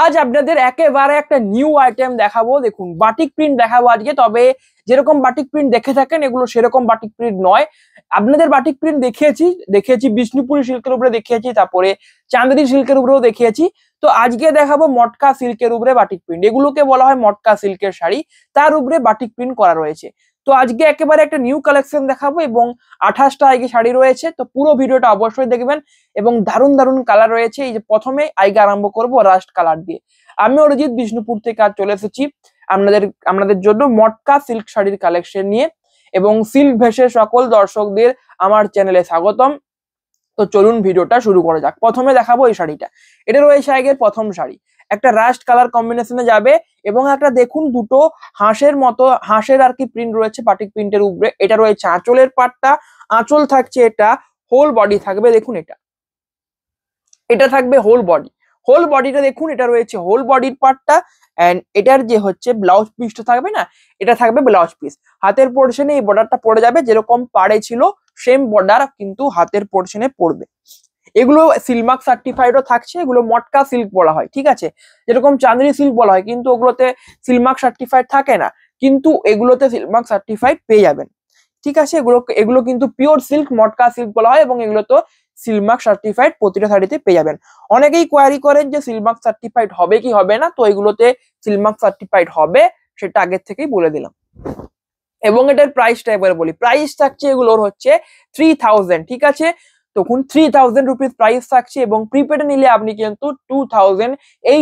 আজ আপনাদের একেবারে একটা নিউ আইটেম দেখাবো। দেখুন, বাটিক প্রিন্ট দেখাবো আজকে। তবে যেরকম বাটিক প্রিন্ট দেখে থাকেন এগুলো সেরকম বাটিক প্রিন্ট নয়। আপনাদের বাটিক প্রিন্ট দেখিয়েছি বিষ্ণুপুরি সিল্কের উপরে দেখিয়েছি, তারপরে চাঁদেরি সিল্কের উপরেও দেখিয়েছি। তো আজকে দেখাবো মটকা সিল্কের উপরে বাটিক প্রিন্ট। এগুলোকে বলা হয় মটকা সিল্কের শাড়ি, তার উপরে বাটিক প্রিন্ট করা রয়েছে। তো আজকে একেবারে একটা নিউ কালেকশন দেখাবো এবং 28টা আইগে শাড়ি রয়েছে। তো পুরো ভিডিওটা অবশ্যই দেখবেন এবং দারুণ দারুণ কালার রয়েছে। এই যে প্রথমে আইগে আরম্ভ করবো রাস্ট কালার দিয়ে। আমি অরিজিৎ বিষ্ণুপুর থেকে আজ চলে এসেছি আপনাদের জন্য মটকা সিল্ক শাড়ির কালেকশন নিয়ে, এবং সিল্ক ভেসে সকল দর্শকদের আমার চ্যানেলে স্বাগতম। তো চলুন ভিডিওটা শুরু করা যাক। প্রথমে দেখাবো এই শাড়িটা। এটা রয়েছে আগের প্রথম শাড়ি, একটা রাস্ট কালার কম্বিনেশনে যাবে এবং একটা দেখুন দুটো হাঁসের আর কি প্রিন্ট রয়েছে বাটিক প্রিন্টের উপরে। এটা রয়েছে আঁচলের পাটটা, আঁচল থাকছে এটা হোল বডি থাকবে। দেখুন এটা থাকবে হোল বডিটা দেখুন, এটা রয়েছে হোল বডির পার্টটা। এন্ড এটার যে হচ্ছে ব্লাউজ পিসটা থাকবে না, এটা থাকবে ব্লাউজ পিস। হাতের পোর্শনে এই বর্ডারটা পড়ে যাবে, যেরকম পাড়ে ছিল সেম বর্ডার কিন্তু হাতের পোর্শনে পড়বে। এগুলো সিলমার্ক সার্টিফাইডও থাকছে, এগুলো মটকা সিল্ক বলা হয়, ঠিক আছে। যেরকম চাঁদেরি সিল্ক বলা হয়, কিন্তু ওগুলোতে সিলমার্ক সার্টিফাইড থাকে না, কিন্তু এগুলোতে সিলমার্ক সার্টিফাইড পেয়ে যাবেন, ঠিক আছে। এগুলো কিন্তু পিওর সিল্ক, মটকা সিল্ক বলা হয়, এবং এগুলো তো সিলমার্ক সার্টিফাইড প্রতিটা শাড়িতে পেয়ে যাবেন। অনেকেই কোয়ারি করেন যে সিলমার্ক সার্টিফাইড হবে কি হবে না, তো এগুলোতে সিলমার্ক সার্টিফাইড হবে, সেটা আগের থেকেই বলে দিলাম। এবং এটার প্রাইসটা এবারে বলি। প্রাইস থাকছে এগুলোর হচ্ছে 3000, ঠিক আছে। তখন 3000 রুপিস প্রাইস থাকছে, এবং প্রিপেড নিলে আপনি কিন্তু 2800 এর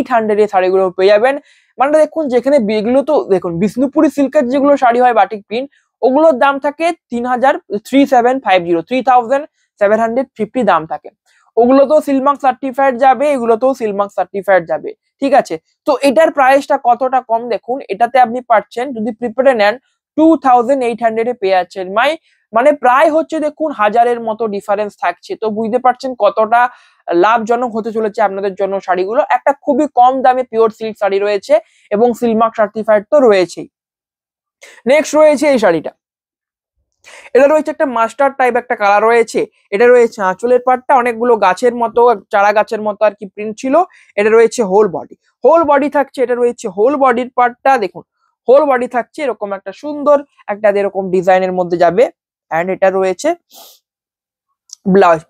শাড়িগুলো পেয়ে যাবেন। মানে দেখুন, যেখানে এগুলো তো দেখুন বিষ্ণুপুরি সিল্কের যেগুলো শাড়ি হয় বাটিক প্রিন্ট, ওগুলোর দাম থাকে 3750 দাম থাকে। ওগুলো তো সিলমার্ক সার্টিফাইড যাবে, এগুলো তো সিলমার্ক সার্টিফাইড যাবে, ঠিক আছে। তো এটার প্রাইসটা কতটা কম দেখুন, এটাতে আপনি পাচ্ছেন যদি প্রিপেডে নেন 2800 এ পেয়ে যাচ্ছেন। মানে প্রায় হচ্ছে দেখুন 1000-এর মতো ডিফারেন্স থাকছে। তো বুঝতে পারছেন কতটা লাভজনক হতে চলেছে আপনাদের জন্য শাড়িগুলো। একটা খুবই কম দামে পিওর সিল্ক শাড়ি রয়েছে এবং সিলমার্ক সার্টিফাইড তো রয়েছেই। নেক্সট রয়েছে এই শাড়িটা। এটা রয়েছে একটা মাস্টার্ড টাইপ একটা কালার রয়েছে। এটা রয়েছে আঁচলের পাটটা অনেকগুলো গাছের মতো, চারা গাছের মতো আর কি প্রিন্ট ছিল। এটা রয়েছে হোল বডি থাকছে। এটা রয়েছে হোল বডির পার্টটা দেখুন, হোল বডি থাকছে এরকম একটা সুন্দর একটা এরকম ডিজাইনের মধ্যে যাবে। এন্ড এটা রয়েছে ব্লাউজ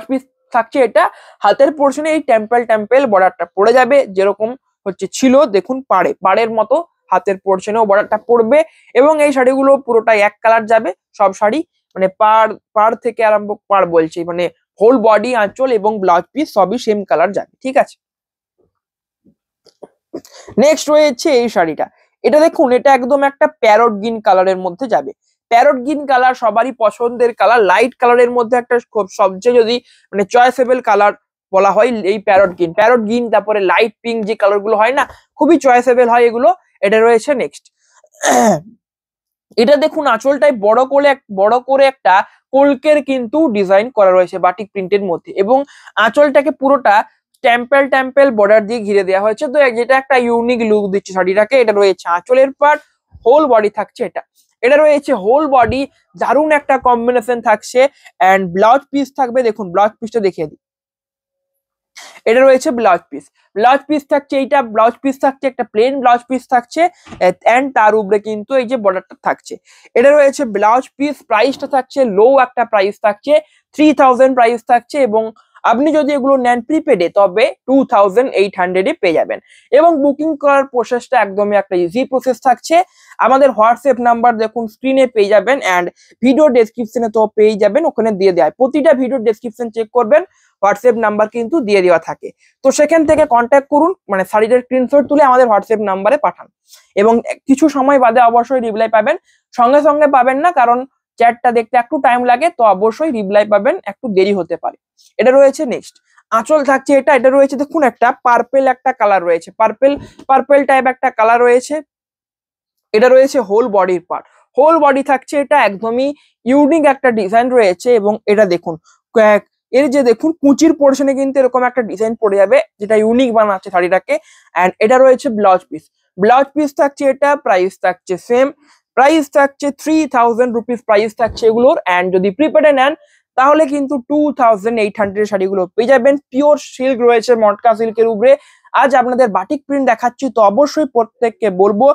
পিস থাকছে। এটা হাতের পোর্শনে এই টেম্পেল বর্ডারটা পড়ে যাবে, যেরকম হচ্ছে ছিল দেখুন পাড়ের মতো হাতের পোর্শনেও বর্ডারটা পড়বে। এবং এই শাড়িগুলো পুরোটাই এক কালার যাবে সব শাড়ি, মানে পাড় থেকে পাড় বলছি, মানে হোল বডি, আঁচল এবং ব্লাউজ পিস সবই সেম কালার যাবে, ঠিক আছে। নেক্সট রয়েছে এই শাড়িটা। এটা দেখুন, এটা একদম একটা প্যারট গ্রিন কালারের মধ্যে যাবে। প্যারট গ্রিন কালার সবারই পছন্দের কালার, লাইট কালারের মধ্যে একটা সবচেয়ে যদি মানে চয়েসেবল কালার বলা হয় এই প্যারট গ্রিন, তারপরে লাইট পিঙ্ক যে কালার গুলো হয় না, খুবই চয়েসেবল হয় এগুলো। এটা রয়েছে নেক্সট। এটা দেখুন আঁচলটাই বড় করে একটা কলকের কিন্তু ডিজাইন করা রয়েছে বাটিক প্রিন্টের মধ্যে, এবং আঁচলটাকে পুরোটা টেম্পেল বর্ডার দিয়ে ঘিরে দেওয়া হয়েছে। তো যেটা একটা ইউনিক লুক দিচ্ছে শাড়িটাকে। এটা রয়েছে আঁচলের পার্ট, হোল বডি থাকছে এটা রয়েছে হোল বডি, দারুণ একটা কম্বিনেশন থাকছে। এন্ড ব্লাউজ পিস থাকবে, দেখুন ব্লাউজ পিসটা দেখিয়ে দিই। এটা রয়েছে ব্লাউজ পিস থাকছে, এইটা ব্লাউজ পিস থাকছে, একটা প্লেন ব্লাউজ পিস থাকছে। এন্ড তার উপরে কিন্তু এই যে বর্ডারটা থাকছে। এটা রয়েছে ব্লাউজ পিস। প্রাইসটা থাকছে লো একটা প্রাইস থাকছে, 3000 প্রাইস থাকছে। এবং আপনি যদি এগুলো নেন প্রিপেডে তবে 2800 এ পেয়ে যাবেন। এবং বুকিং করার প্রসেসটা একদমই একটা ইজি প্রসেস থাকছে। আমাদের হোয়াটসঅ্যাপ নাম্বার দেখুন স্ক্রিনে পেয়ে যাবেন, এন্ড ভিডিও ডেসক্রিপশনে তো পেয়ে যাবেন, ওখানে দিয়ে দেয়। প্রতিটা ভিডিও ডেসক্রিপশন চেক করবেন, হোয়াটসঅ্যাপ নাম্বার কিন্তু দিয়ে দেওয়া থাকে। তো সেখান থেকে কন্ট্যাক্ট করুন, মানে শাড়িটার স্ক্রিনশট তুলে আমাদের হোয়াটসঅ্যাপ নাম্বারে পাঠান, এবং কিছু সময় বাদে অবশ্যই রিপ্লাই পাবেন। সঙ্গে সঙ্গে পাবেন না, কারণ চ্যাটটা দেখতে একটু টাইম লাগে, তো অবশ্যই রিপ্লাই পাবেন, একটু দেরি হতে পারে। এটা রয়েছে নেক্সট। আঁচল থাকছে এটা রয়েছে দেখুন একটা পার্পেল একটা কালার রয়েছে, পার্পেল টাইপ একটা কালার রয়েছে। এটা রয়েছে হোল বডি থাকছে। এটা একদমই ইউনিক একটা ডিজাইন রয়েছে, এবং এটা দেখুন এর যে দেখুন কুচির পোর্শনে কিন্তু এরকম একটা ডিজাইন পড়ে যাবে, যেটা ইউনিক বানাচ্ছে শাড়িটাকে। এন্ড এটা রয়েছে ব্লাউজ পিস থাকছে। এটা প্রাইস থাকছে সেম, প্রাইস থাকছে 3000 রুপিস প্রাইস থাকছে এগুলোর। এন্ড যদি প্রিপেডে নেন তাহলে কিন্তু 2800 শাড়িগুলো পেয়ে যাবেন। পিওর সিল্ক রয়েছে, মটকা সিল্কের উপরে আজ আপনাদের বাটিক প্রিন্ট দেখাচ্ছি, তো অবশ্যই প্রত্যেককে বলবো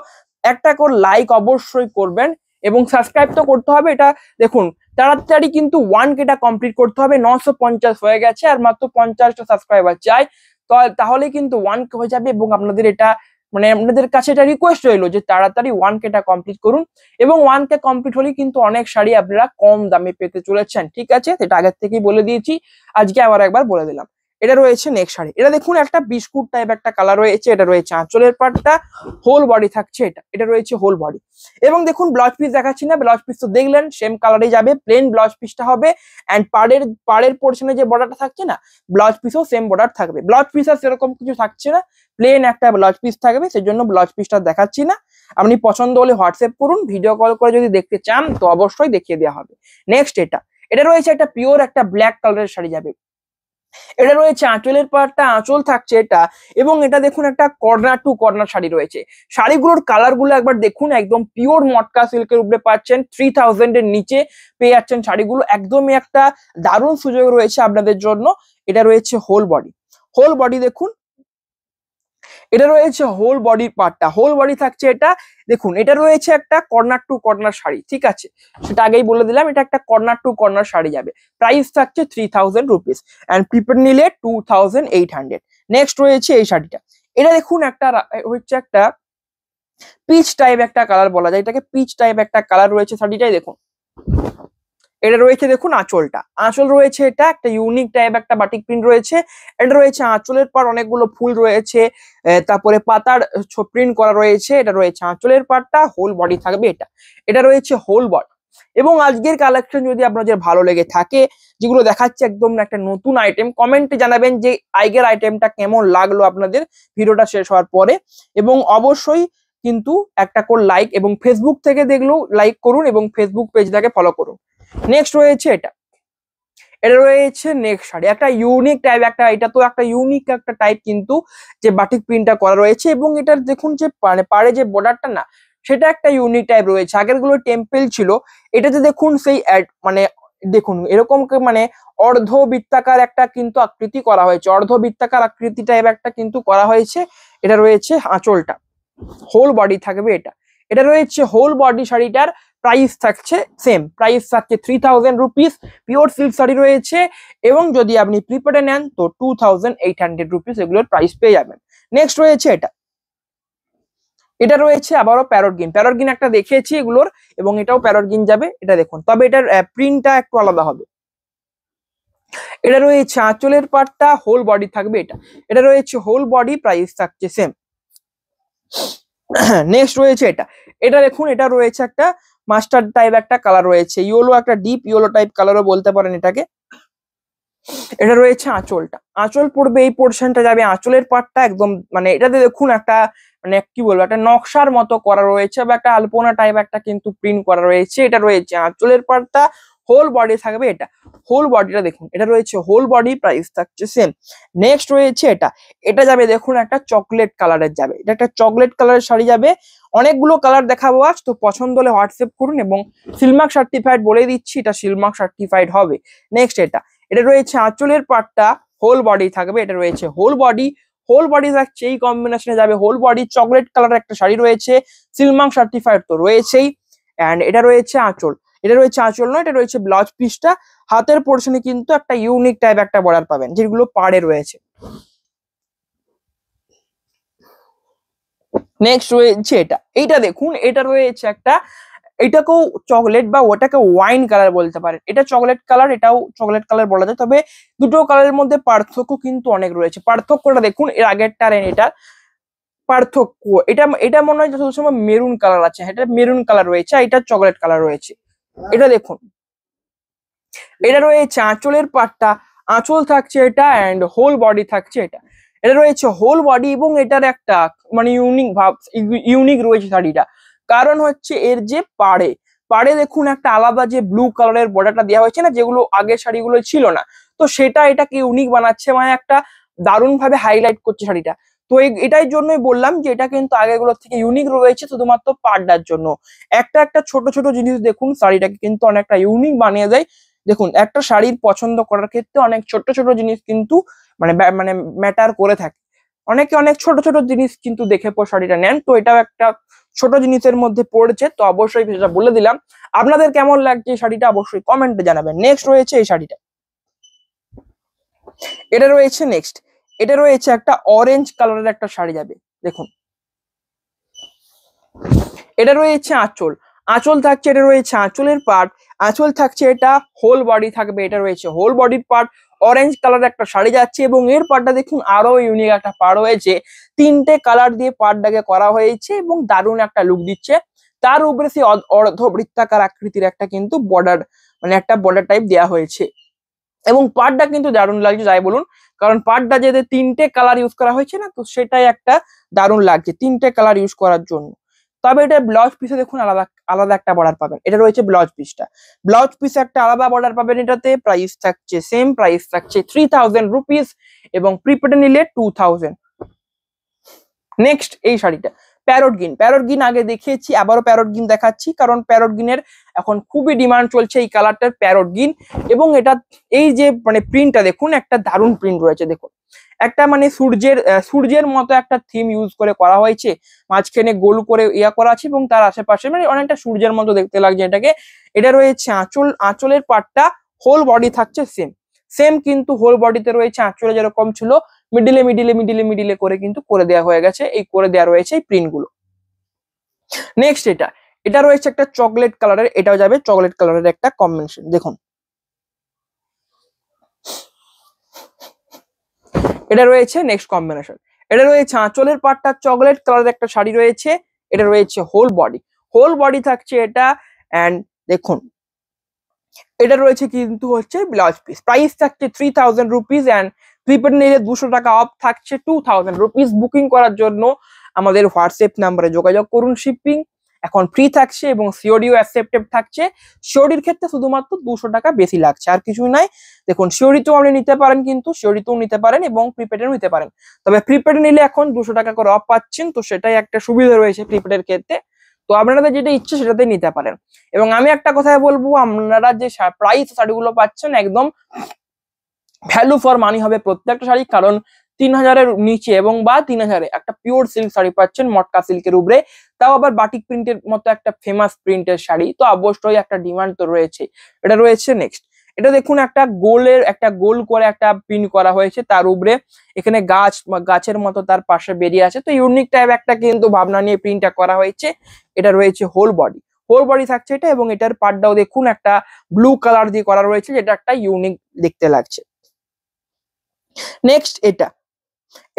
একটা করে লাইক অবশ্যই করবেন এবং সাবস্ক্রাইব তো করতে হবে। এটা দেখুন তাড়াতাড়ি কিন্তু 1K কমপ্লিট করতে হবে, 950 হয়ে গেছে আর মাত্র 50টা সাবস্ক্রাইবার চাই, তো তাহলে কিন্তু 1K হয়ে যাবে। এবং আপনাদের এটা মানে আপনাদের কাছে এটা রিকোয়েস্ট রইলো যে তাড়াতাড়ি 1K কমপ্লিট করুন, এবং 1K কমপ্লিট হলে কিন্তু অনেক শাড়ি আপনারা কম দামে পেতে চলেছেন, ঠিক আছে? এটা আগের থেকেই বলে দিয়েছি, আজকে আবার একবার বলে দিলাম। এটা রয়েছে নেক্সট শাড়ি, এটা দেখুন একটা বিস্কুট টাইপ একটা কালার রয়েছে, এটা রয়েছে আঁচলের পাটটা, হোল বডি থাকছে, এটা রয়েছে হোল বডি। এবং দেখুন ব্লাউজ পিস দেখাচ্ছি না, ব্লাউজ পিস তো দেখলেন সেম কালারে যাবে, প্লেন ব্লাউজ পিসটা হবে। এন্ড পাড়ের পোর্শনে যে বর্ডারটা থাকছে না, ব্লাউজ পিসও সেম বর্ডার থাকবে। ব্লাউজ পিস আর সেরকম কিছু থাকছে না, প্লেন একটা ব্লাউজ পিস থাকবে, সেই জন্য ব্লাউজ পিসটা দেখাচ্ছি না। আপনি পছন্দ হলে হোয়াটসঅ্যাপ করুন, ভিডিও কল করে যদি দেখতে চান তো অবশ্যই দেখিয়ে দেওয়া হবে। নেক্সট এটা রয়েছে একটা পিওর একটা ব্ল্যাক কালারের শাড়ি যাবে, এটা রয়েছে আঁচলের পাড়টা, আঁচল থাকছে এটা, এবং এটা দেখুন একটা কর্নার টু কর্নার শাড়ি রয়েছে। শাড়িগুলোর কালার গুলো একবার দেখুন, একদম পিওর মটকা সিল্কের উপরে পাচ্ছেন, 3000 এর নিচে পেয়ে যাচ্ছেন শাড়িগুলো, একদমই একটা দারুণ সুযোগ রয়েছে আপনাদের জন্য। এটা রয়েছে হোল বডি, হোল বডি দেখুন, এটা রয়েছে হোল বডির পার্টটা, হোল বডি থাকছে এটা। দেখুন এটা রয়েছে একটা কর্নার টু কর্নার শাড়ি, ঠিক আছে, সেটা আগেই বলে দিলাম, এটা একটা কর্নার টু কর্নার শাড়ি যাবে, প্রাইস থাকছে 3000 রুপিস অ্যান্ড প্রিপেড নিলে 2800। নেক্সট রয়েছে এই শাড়িটা, এটা দেখুন একটা হচ্ছে একটা পিচ টাইপ একটা কালার বলা যায় এটাকে, পিচ টাইপ একটা কালার রয়েছে শাড়িটাই দেখুন। এটা রয়েছে দেখুন আঁচলটা, আঁচল রয়েছে এটা একটা ইউনিক টাইপ একটা বাটিক প্রিন্ট রয়েছে। এটা রয়েছে আঁচলের পর অনেকগুলো ফুল রয়েছে, তারপরে পাতার প্রিন্ট করা রয়েছে। এটা রয়েছে আঁচলের পাটটা, হোল বডি থাকবে এটা, এটা রয়েছে হোল বডি। এবং আজকের কালেকশন যদি আপনাদের ভালো লেগে থাকে, যেগুলো দেখাচ্ছে একদম একটা নতুন আইটেম, কমেন্টে জানাবেন যে আগের আইটেমটা কেমন লাগলো আপনাদের ভিডিওটা শেষ হওয়ার পরে। এবং অবশ্যই কিন্তু একটা করে লাইক, এবং ফেসবুক থেকে দেখলেও লাইক করুন এবং ফেসবুক পেজটাকে ফলো করুন। নেক্সট রয়েছে এটা রয়েছে নেক্সট শাড়ি, একটা ইউনিক টাইপ একটা, এটা তো একটা ইউনিক একটা টাইপ কিন্তু যে বাটিক প্রিন্টটা করা রয়েছে। এবং এটার দেখুন যে পাড়ে যে বর্ডারটা না, সেটা একটা ইউনিক টাইপ রয়েছে, আগের গুলো টেম্পেল ছিল, এটাতে দেখুন সেই মানে দেখুন এরকম মানে অর্ধ বৃত্তাকার একটা কিন্তু আকৃতি করা হয়েছে, অর্ধ বৃত্তাকার আকৃতি টাইপ একটা কিন্তু করা হয়েছে। এটা রয়েছে আঁচলটা, হোল বডি থাকবে এটা, এটা রয়েছে হোল বডি। শাড়িটার প্রাইস থাকছে সেম, প্রাইস থাকছে 3000 রুপিস, পিওর সিল্ক শাড়ি রয়েছে। এবং যদি আপনি প্রিপেডে নেন তো 2800 রুপিস এগুলোর প্রাইস পেয়ে যাবেন। নেক্সট রয়েছে এটা রয়েছে আবারও প্যারোট গ্রিন একটা দেখিয়েছি এগুলোর, এবং এটাও প্যারোট গ্রিন যাবে, এটা দেখুন, তবে এটার প্রিন্টটা একটু আলাদা হবে। এটা রয়েছে আঁচলের পাটটা, হোল বডি থাকবে এটা, এটা রয়েছে হোল বডি, প্রাইস থাকছে সেম। নেক্সট রয়েছে এটা দেখুন, এটা রয়েছে একটা মাস্টার্ড টাইপ একটা কালার রয়েছে, ইয়েলো একটা ডিপ ইয়েলো টাইপ কালারও বলতে পারেন এটাকে। এটা রয়েছে আঁচলটা, আঁচল পড়বে এই পোর্শনটা যাবে, আঁচলের পাটটা একদম মানে এটাতে দেখুন একটা মানে কি বলবো একটা নকশার মতো করা রয়েছে, বা একটা আলপনা টাইপ একটা কিন্তু প্রিন্ট করা রয়েছে। এটা রয়েছে আঁচলের পাটটা, হোল বডি থাকবে এটা, হোল বডিটা দেখুন, এটা রয়েছে হোল বডি, প্রাইস থাকছে সেম। নেক্সট রয়েছে এটা যাবে দেখুন একটা চকলেট কালারের যাবে, এটা একটা চকলেট কালারের শাড়ি যাবে। অনেকগুলো কালার দেখাবো আজ, তো পছন্দ হলে হোয়াটসঅ্যাপ করুন, এবং সিলমার্ক সার্টিফাইড বলে দিচ্ছি, এটা সিলমার্ক সার্টিফাইড হবে। নেক্সট এটা রয়েছে আঁচলের পাটটা, হোল বডি থাকবে, এটা রয়েছে হোল বডি, হোল বডি থাকছে এই কম্বিনেশনে যাবে, হোল বডি চকলেট কালার একটা শাড়ি রয়েছে, সিলমার্ক সার্টিফাইড তো রয়েছেই। এন্ড এটা রয়েছে আঁচল, এটা রয়েছে আঁচল নয়, এটা রয়েছে ব্লাউজ পিসটা, হাতের পোর্শনে কিন্তু একটা ইউনিক টাইপ একটা বর্ডার পাবেন যেগুলো পাড়ে রয়েছে। নেক্সট রয়েছে এইটা দেখুন, এটা রয়েছে একটা, এটাকেও চকলেট বা ওটাকে ওয়াইন কালার বলতে পারেন, এটা চকলেট কালার, এটাও চকলেট কালার বলা যায়, তবে দুটো কালারের মধ্যে পার্থক্য কিন্তু অনেক রয়েছে। পার্থক্যটা দেখুন, এর আগেরটা আর এটার পার্থক্য, এটা মনে হয় যত সময় মেরুন কালার আছে, এটা মেরুন কালার রয়েছে, এটা চকলেট কালার রয়েছে। এটা দেখুন, এটা রয়েছে আঁচলের পাটটা, আঁচল থাকছে এটা, অ্যান্ড হোল বডি থাকছে এটা, এটা রয়েছে হোল বডি। এবং এটার একটা মানে ইউনিক রয়েছে শাড়িটা, কারণ হচ্ছে এর যে পাড়ে দেখুন একটা আলাদা যে ব্লু কালারের বর্ডারটা দেওয়া হয়েছে না, যেগুলো আগের শাড়িগুলো ছিল না, তো সেটা এটাকে ইউনিক বানাচ্ছে, মানে একটা দারুণ ভাবে হাইলাইট করছে শাড়িটা। তো এটাই জন্যই বললাম যে এটা কিন্তু আগেগুলোর থেকে ইউনিক রয়েছে, শুধুমাত্র পাড়টার জন্য। একটা ছোট ছোট জিনিস দেখুন শাড়িটাকে কিন্তু অনেকটা ইউনিক বানিয়ে দেয়। দেখুন একটা শাড়ির পছন্দ করার ক্ষেত্রে অনেক ছোট ছোট জিনিস কিন্তু মানে ম্যাটার করে থাকে। অনেকে অনেক ছোট ছোট জিনিস কিন্তু দেখে পর শাড়িটা নেন, তো এটাও একটা ছোট জিনিসের মধ্যে পড়েছে, তো অবশ্যই সেটা বলে দিলাম। আপনাদের কেমন লাগছে এই শাড়িটা অবশ্যই কমেন্টে জানাবেন। নেক্সট রয়েছে এই শাড়িটা, এটা রয়েছে নেক্সট, এটা রয়েছে একটা অরেঞ্জ কালারের একটা শাড়ি যাবে, দেখুন এটা রয়েছে আঁচল, আঁচল থাকছে, এটা রয়েছে আঁচলের পার্ট, আঁচল থাকছে, এটা হোল বডি থাকবে, এটা রয়েছে হোল বডির পার্ট, অরেঞ্জ কালার একটা শাড়ি যাচ্ছে এবং এর পার্টটা দেখুন আরো ইউনিক একটা পার্ট হয়েছে, তিনটে কালার দিয়ে পার্টটাকে করা হয়েছে এবং দারুণ একটা লুক দিচ্ছে। তার উপরে সেই অর্ধবৃত্তাকার আকৃতির একটা কিন্তু বর্ডার, মানে একটা বর্ডার টাইপ দেওয়া হয়েছে এবং পার্টটা কিন্তু দারুণ লাগছে যাই বলুন, কারণ পার্টটা যেতে তিনটে কালার ইউজ করা হয়েছে না, তো সেটাই একটা দারুণ লাগছে তিনটে কালার ইউজ করার জন্য। তবে এটা ব্লাউজ পিসে দেখুন আলাদা আলাদা একটা বর্ডার পাবেন, এটা রয়েছে ব্লাউজ পিসটা, ব্লাউজ পিসে একটা আলাদা বর্ডার পাবেন, এটাতে প্রাইস থাকছে সেম, প্রাইস থাকছে 3000 রুপিস এবং প্রিপেডে নিলে 2000। নেক্সট এই শাড়িটা প্যারট গ্রিন, প্যারট গ্রিন আগে দেখিয়েছি, আবারও প্যারট গ্রিন দেখাচ্ছি, কারণ প্যারট গ্রিনের এখন খুবই ডিমান্ড চলছে এই কালারটার প্যারট গ্রিন। এবং এটা এই যে মানে প্রিন্টটা দেখুন, একটা দারুণ প্রিন্ট রয়েছে, দেখুন একটা মানে সূর্যের মতো একটা থিম ইউজ করে করা হয়েছে, মাঝখানে গোল করে ইয়া করা আছে এবং তার আশেপাশে মানে অনেকটা সূর্যের মতো দেখতে লাগছে এটাকে। এটা রয়েছে আঁচল, আঁচলের পাটটা হোল বডি থাকছে সেম, সেম কিন্তু হোল বডিতে রয়েছে আঁচলে যেরকম ছিল মিডিলে মিডিলে মিডিলে মিডিলে করে কিন্তু করে দেওয়া হয়ে গেছে, এই করে দেওয়া রয়েছে এই প্রিন্ট গুলো। নেক্সট এটা, এটা রয়েছে একটা চকলেট কালারের, এটাও যাবে চকলেট কালারের একটা কম্বিনেশন, দেখুন এটা রয়েছে নেক্সট কম্বিনেশন, এটা রয়েছে আঁচলের পাটটা চকলেট কালারের একটা শাড়ি রয়েছে, এটা রয়েছে হোল বডি, হোল বডি থাকছে এটা, এন্ড দেখুন এটা রয়েছে কিন্তু হচ্ছে ব্লাউজ পিস, প্রাইস থাকছে 3000 রুপিস এন্ড প্রিপেড নিলে 200 টাকা অফ থাকছে 2000 রুপিস। বুকিং করার জন্য আমাদের হোয়াটসঅ্যাপ নাম্বারে যোগাযোগ করুন, শিপিং এখন ফ্রি থাকছে এবং সিওডিও অ্যাকসেপ্টেড থাকছে, সিওডির ক্ষেত্রে শুধুমাত্র 200 টাকা বেশি লাগছে আর কিছুই নাই। দেখুন সিওডিতেও আপনি নিতে পারেন, কিন্তু সিওডিতেও নিতে পারেন এবং প্রিপেডেও নিতে পারেন, তবে প্রিপেড নিলে এখন 200 টাকা করে অফ পাচ্ছেন, তো সেটাই একটা সুবিধা রয়েছে প্রিপেডের ক্ষেত্রে, তো আপনাদের যেটা ইচ্ছে সেটাতে নিতে পারেন। এবং আমি একটা কথাই বলবো, আপনারা যে প্রাইস শাড়িগুলো পাচ্ছেন একদম ভ্যালু ফর মানি হবে প্রত্যেকটা শাড়ি, কারণ 3000-এর নিচে এবং বা 3000-এ একটা পিওর সিল্ক শাড়ি পাচ্ছেন মটকা সিল্কের উপরে, তাও আবার বাটিক প্রিন্টের মতো একটা ফেমাস প্রিন্টের শাড়ি, তো অবশ্যই একটা ডিমান্ড তো রয়েছে। এটা রয়েছে নেক্সট, এটা দেখুন একটা গোল করে একটা প্রিন্ট করা হয়েছে, তার উপরে এখানে গাছের মতো তার পাশে বেরিয়ে আছে, তো ইউনিক টাইপ একটা কিন্তু ভাবনা নিয়ে প্রিন্টটা করা হয়েছে। এটা রয়েছে হোল বডি, হোল বডি থাকছে এটা এবং এটার পার্টটাও দেখুন একটা ব্লু কালার দিয়ে করা রয়েছে, যেটা একটা ইউনিক দেখতে লাগছে। নেক্সট এটা,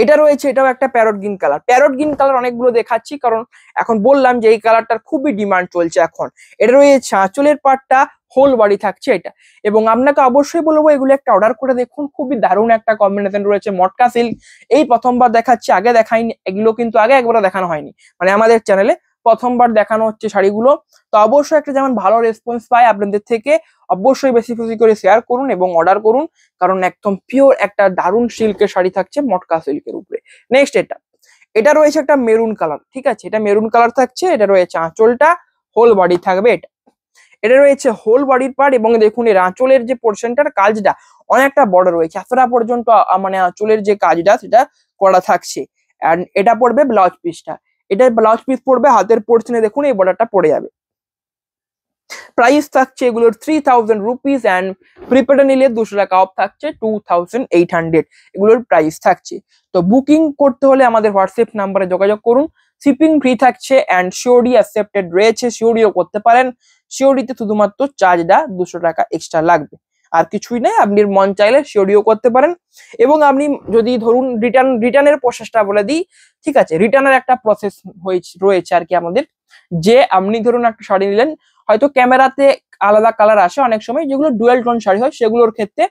এটা রয়েছে, এটাও একটা parrot green colour, parrot green colour অনেকগুলো দেখাচ্ছি কারণ এখন বললাম যে এই কালারটার খুবই ডিমান্ড চলছে এখন। এটা রয়েছে আঁচলের পাটটা হোল বডি থাকছে এটা, এবং আপনাকে অবশ্যই বলবো এগুলো একটা অর্ডার করে দেখুন, খুবই দারুণ একটা কম্বিনেশন রয়েছে মটকা সিল্ক, এই প্রথমবার দেখাচ্ছি, আগে দেখাইনি এগুলো, কিন্তু আগে একবারও দেখানো হয়নি, মানে আমাদের চ্যানেলে প্রথমবার দেখানো হচ্ছে শাড়িগুলো, তো অবশ্যই একটা যেমন ভালো রেসপন্স পাই আপনাদের থেকে, অবশ্যই বেশি বেশি করে শেয়ার করুন এবং অর্ডার করুন, কারণ একদম পিওর একটা দারুণ সিল্কের শাড়ি থাকছে মটকা সিল্কের উপরে। নেক্সট এটা, এটা রয়েছে একটা মেরুন কালার, ঠিক আছে, এটা মেরুন কালার থাকছে, এটা রয়েছে আঁচলটা হোল বডি থাকবে এটা, এটা রয়েছে হোল বডির পার্ট এবং দেখুন এর আঁচলের যে পোর্শনটার কাজটা অনেকটা বড় রয়েছে, এতটা পর্যন্ত মানে আঁচলের যে কাজটা সেটা করা থাকছে, এন্ড এটা পড়বে ব্লাউজ পিসটা, এটা ব্লাউজ পিস পড়বে হাতের পোর্শনে, দেখুন এই বর্ডারটা পড়ে যাবে। প্রাইস থাকছে এগুলোর 3000 রুপিস এন্ড প্রিপেডে নিলে 200 টাকা অফ থাকছে 2800 এগুলোর প্রাইস থাকছে। তো বুকিং করতে হলে আমাদের হোয়াটসঅ্যাপ নাম্বারে যোগাযোগ করুন, শিপিং ফ্রি থাকছে এন্ড সিওডি অ্যাকসেপ্টেড রয়েছে, সিওডিও করতে পারেন, সিওডিতে শুধুমাত্র চার্জটা 200 টাকা এক্সট্রা লাগবে আর কিছুই নাই, আপনি মন চাইলে সিওডিও করতে পারেন। এবং আপনি যদি ধরুন রিটার্নের প্রসেসটা বলে দিই, ঠিক আছে, রিটার্নের একটা প্রসেস রয়েছে আর কি আমাদের, যে আপনি ধরুন একটা শাড়ি নিলেন, হয়তো ক্যামেরাতে আলাদা কালার আসে অনেক সময়, যেগুলো ডুয়াল টোন শাড়ি হয় সেগুলোর ক্ষেত্রে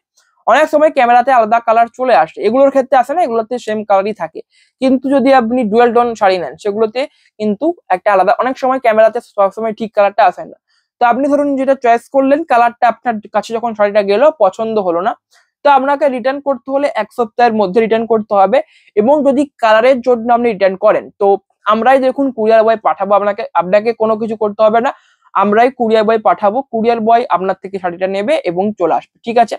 অনেক সময় ক্যামেরাতে আলাদা কালার চলে আসে, এগুলোর ক্ষেত্রে আসে না, এগুলোতে সেম কালারই থাকে, কিন্তু যদি আপনি ডুয়াল টোন শাড়ি নেন সেগুলোতে কিন্তু একটা আলাদা, অনেক সময় ক্যামেরাতে সবসময় ঠিক কালারটা আসে না, তো আপনি ধরুন যেটা চয়েস করলেন কালারটা আপনার কাছে যখন শাড়িটা গেল পছন্দ হলো না, তো আপনাকে রিটার্ন করতে হলে 1 সপ্তাহের মধ্যে রিটার্ন করতে হবে। এবং যদি কালারের জন্য আপনি রিটার্ন করেন, তো আমরাই দেখুন কুরিয়ার বয় পাঠাবো, আপনাকে কোনো কিছু করতে হবে না, আমরাই কুরিয়ার বয় পাঠাবো, কুরিয়ার বয় আপনার থেকে শাড়িটা নেবে এবং চলে আসবে, ঠিক আছে।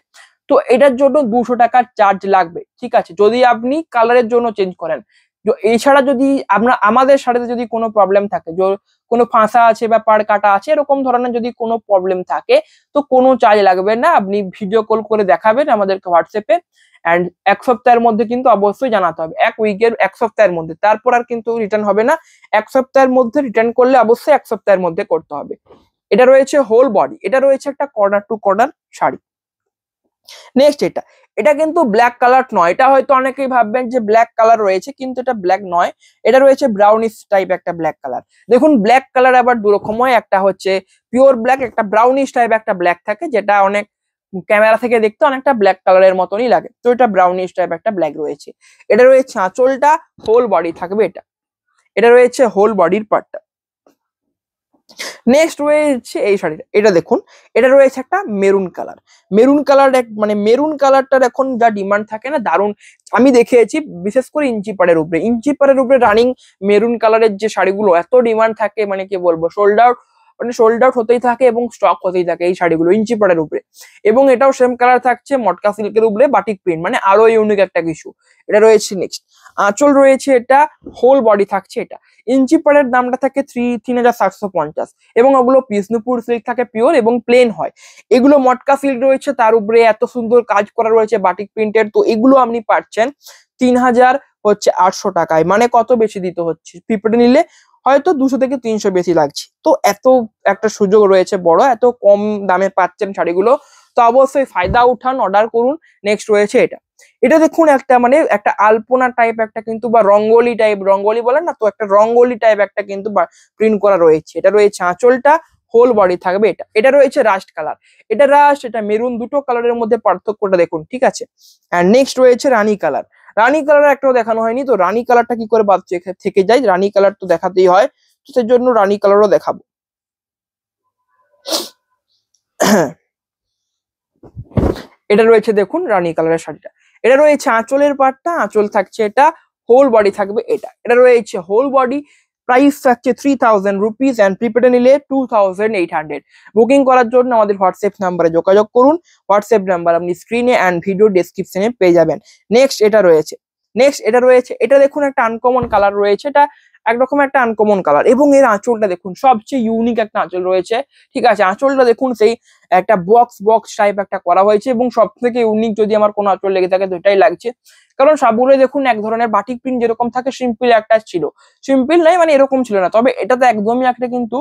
তো এটার জন্য 200 টাকার চার্জ লাগবে, ঠিক আছে, যদি আপনি কালারের জন্য চেঞ্জ করেন। এছাড়া যদি আমাদের সাথে যদি কোনো প্রবলেম থাকে, কোনো ফাঁসা আছে বা পাড় কাটা আছে, এরকম ধরনের যদি কোনো প্রবলেম থাকে, তো কোনো চার্জ লাগবে না, আপনি ভিডিও কল করে দেখাবেন আমাদেরকে হোয়াটসঅ্যাপে। অ্যান্ড 1 সপ্তাহের মধ্যে কিন্তু অবশ্যই জানাতে হবে, 1 সপ্তাহের মধ্যে, তারপর আর কিন্তু রিটার্ন হবে না। 1 সপ্তাহের মধ্যে রিটার্ন করলে অবশ্যই 1 সপ্তাহের মধ্যে করতে হবে। এটা রয়েছে হোল বডি, এটা রয়েছে একটা corner to corner sari. Next এটা কিন্তু ব্ল্যাক কালার নয়, এটা হয়তো অনেকেই ভাববেন যে ব্ল্যাক কালার রয়েছে, কিন্তু এটা ব্ল্যাক নয়, এটা রয়েছে ব্রাউনিশ টাইপ একটা ব্ল্যাক কালার। দেখুন ব্ল্যাক কালার আবার দু রকম হয়, একটা হচ্ছে পিওর ব্ল্যাক, একটা ব্রাউনিশ টাইপ একটা ব্ল্যাক থাকে, যেটা অনেক ক্যামেরা থেকে দেখতে অনেকটা ব্ল্যাক কালারের মতনই লাগে, তো এটা ব্রাউনিশ টাইপ একটা ব্ল্যাক রয়েছে। এটা রয়েছে আঁচলটা, হোল বডি থাকবে এটা রয়েছে হোল বডির পার্টটা। নেক্সট রয়েছে এই শাড়িটা, এটা দেখুন, এটা রয়েছে একটা মেরুন কালার। মেরুন কালার মানে মেরুন কালারটার এখন যা ডিমান্ড থাকে না, দারুণ। আমি দেখেছি বিশেষ করে ইঞ্চিপাড়ের উপরে রানিং মেরুন কালারের যে শাড়িগুলো এত ডিমান্ড থাকে, মানে কি বলবো, সোল্ড আউট হতেই থাকে এবং স্টক হতেই থাকে এই শাড়িগুলো ইঞ্চিপাড়ের উপরে। এবং এটাও সেম কালার থাকছে মটকা সিল্কের উপরে বাটিক প্রিন্ট, মানে আরো ইউনিক একটা কিছু। এটা রয়েছে নেক্সট আঁচল রয়েছে, এটা হোল বডি থাকছে। এটা ইঞ্চিপাড়ের দামটা থাকে 3750, এবং ওগুলো বিষ্ণুপুর সিল্ক থাকে পিওর এবং প্লেন হয়। এগুলো মটকা সিল্ক রয়েছে, তার উপরে এত সুন্দর কাজ করা রয়েছে বাটিক প্রিন্টের, তো এগুলো আপনি পাচ্ছেন 3800 টাকায়। মানে কত বেশি দিতে হচ্ছে, প্রিপেড নিলে হয়তো 200 থেকে 300 বেশি লাগছে। তো এত একটা সুযোগ রয়েছে বড়, এত কম দামে পাচ্ছেন শাড়িগুলো, তো অবশ্যই ফায়দা উঠান, অর্ডার করুন। নেক্সট রয়েছে এটা দেখুন, একটা আলপনা টাইপ একটা কিন্তু, বা রঙ্গোলি বলেন না, তো একটা রঙ্গোলি টাইপ একটা কিন্তু প্রিন্ট করা রয়েছে। এটা রয়েছে আঁচলটা, হোল বডি থাকবে। এটা রয়েছে রাস্ট কালার, এটা মেরুন, দুটো কালারের মধ্যে পার্থক্যটা দেখুন, ঠিক আছে। এন্ড নেক্সট রয়েছে রানী কালার। রানী কালার একটাও দেখানো হয়নি, তো রানী কালারটা কি করে বাদ থেকে যায়, রানী কালার তো দেখাতেই হয়, তো সেই জন্য রানী কালারও দেখাবো। এটা রয়েছে দেখুন রানী কালারের শাড়িটা। এটা রয়েছে আঁচলের পাটটা, আঁচল থাকছে, এটা হোল বডি থাকবে। এটা রয়েছে হোল বডি, প্রাইস থাকছে 3000 রুপিস, অ্যান্ড প্রিপেডে নিলে 2800। বুকিং করার জন্য আমাদের হোয়াটসঅ্যাপ নাম্বারে যোগাযোগ করুন। হোয়াটসঅ্যাপ নাম্বার আপনি স্ক্রিনে অ্যান্ড ভিডিও ডেসক্রিপশনে পেয়ে যাবেন। নেক্সট এটা রয়েছে, এটা দেখুন একটা আনকমন কালার রয়েছে, এটা একরকম একটা আনকমন কালার, এবং এর আঁচলটা দেখুন, সবচেয়ে ইউনিক একটা আঁচল রয়েছে, ঠিক আছে। আঁচলটা দেখুন সেই একটা বক্স টাইপ একটা করা হয়েছে, এবং সব থেকে ইউনিক যদি আমার কোনো আঁচল লেগে থাকে তো এটাই লাগছে। কারণ সবগুলোই দেখুন এক ধরনের বাটিক প্রিন্ট যেরকম থাকে, সিম্পল একটা ছিল, সিম্পল নাই মানে এরকম ছিল না, তবে এটাতে একদমই একটা কিন্তু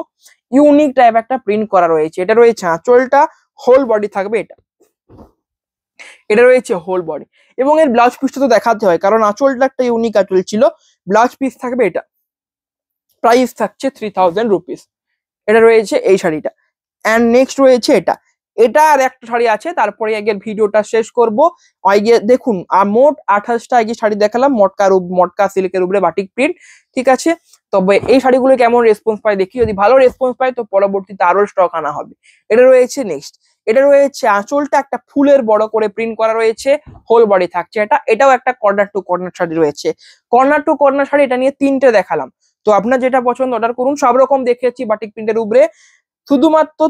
ইউনিক টাইপ একটা প্রিন্ট করা রয়েছে। এটা রয়েছে আঁচলটা, হোল বডি থাকবে। এটা রয়েছে হোল বডি, এবং এর ব্লাউজ পিসটা তো দেখাতে হয়, কারণ আঁচলটা একটা ইউনিক আঁচল ছিল। ব্লাউজ পিস থাকবে এটা, প্রাইস থাকছে 3000 রুপিস। এটা রয়েছে এই শাড়িটা। অ্যান্ড নেক্সট রয়েছে এটা আর একটা শাড়ি আছে, তারপরে আগের ভিডিওটা শেষ করব। আগে দেখুন, মোট 28টা আগে শাড়ি দেখালাম মটকা সিল্কের উপরে বাটিক প্রিন্ট, ঠিক আছে। তবে এই শাড়িগুলো কেমন রেসপন্স পায় দেখি, যদি ভালো রেসপন্স পায় তো পরবর্তীতে আরো স্টক আনা হবে। এটা রয়েছে নেক্সট, এটা রয়েছে আঁচলটা একটা ফুলের বড় করে প্রিন্ট করা রয়েছে, হোল বডি থাকছে। এটাও একটা কর্নার টু কর্নার শাড়ি রয়েছে। কর্নার টু কর্নার শাড়ি, এটা নিয়ে 3টে দেখালাম, তো আপনার যেটা পছন্দ অর্ডার করুন। সব রকম দেখেছি বাটিক প্রিন্টের উপরে, শুধুমাত্র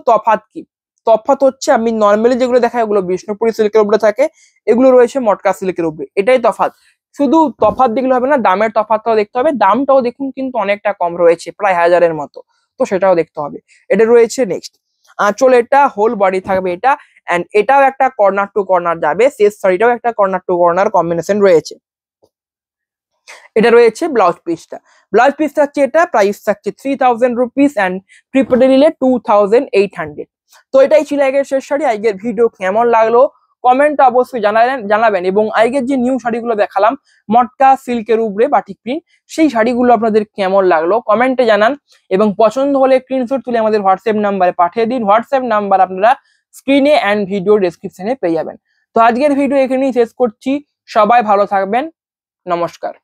তফাৎ হচ্ছে আমি নর্মালি যেগুলো দেখাই ওগুলো বিষ্ণুপুরি সিল্কের উপরে থাকে, এগুলো রয়েছে মটকা সিল্কের উপরে, এটাই তফাৎ। শুধু তফাৎ দেখলে হবে না, দামের তফাৎটাও দেখতে হবে। দামটাও দেখুন কিন্তু অনেকটা কম রয়েছে, প্রায় 1000-এর মতো, তো সেটাও দেখতে হবে। এটা রয়েছে নেক্সট আঁচল, এটা হোল বডি থাকবে এন্ড এটাও একটা কর্নার টু কর্নার যাবে, শেষ শাড়িটাও একটা কর্নার টু কর্নার কম্বিনেশন রয়েছে। এটা রয়েছে ব্লাউজ পিস থাকছে, এটা প্রাইস থাকছে 3000 রুপিস, অ্যান্ড প্রিপেডে নিলে 2800। তো এটাই ছিল আগের শেষ শাড়ি। আগের ভিডিও কেমন লাগলো কমেন্ট অবশ্যই জানাবেন, এবং আগের যে নিউ শাড়িগুলো দেখালাম মটকা সিল্কের উপরে বাটিক প্রিন্ট, সেই শাড়িগুলো আপনাদের কেমন লাগলো কমেন্টে জানান, এবং পছন্দ হলে স্ক্রিনশট তুলে আমাদের হোয়াটসঅ্যাপ নাম্বারে পাঠিয়ে দিন। হোয়াটসঅ্যাপ নাম্বার আপনারা স্ক্রিনে অ্যান্ড ভিডিও ডেসক্রিপশনে পেয়ে যাবেন। তো আজকের ভিডিও এখানেই শেষ করছি, সবাই ভালো থাকবেন, নমস্কার।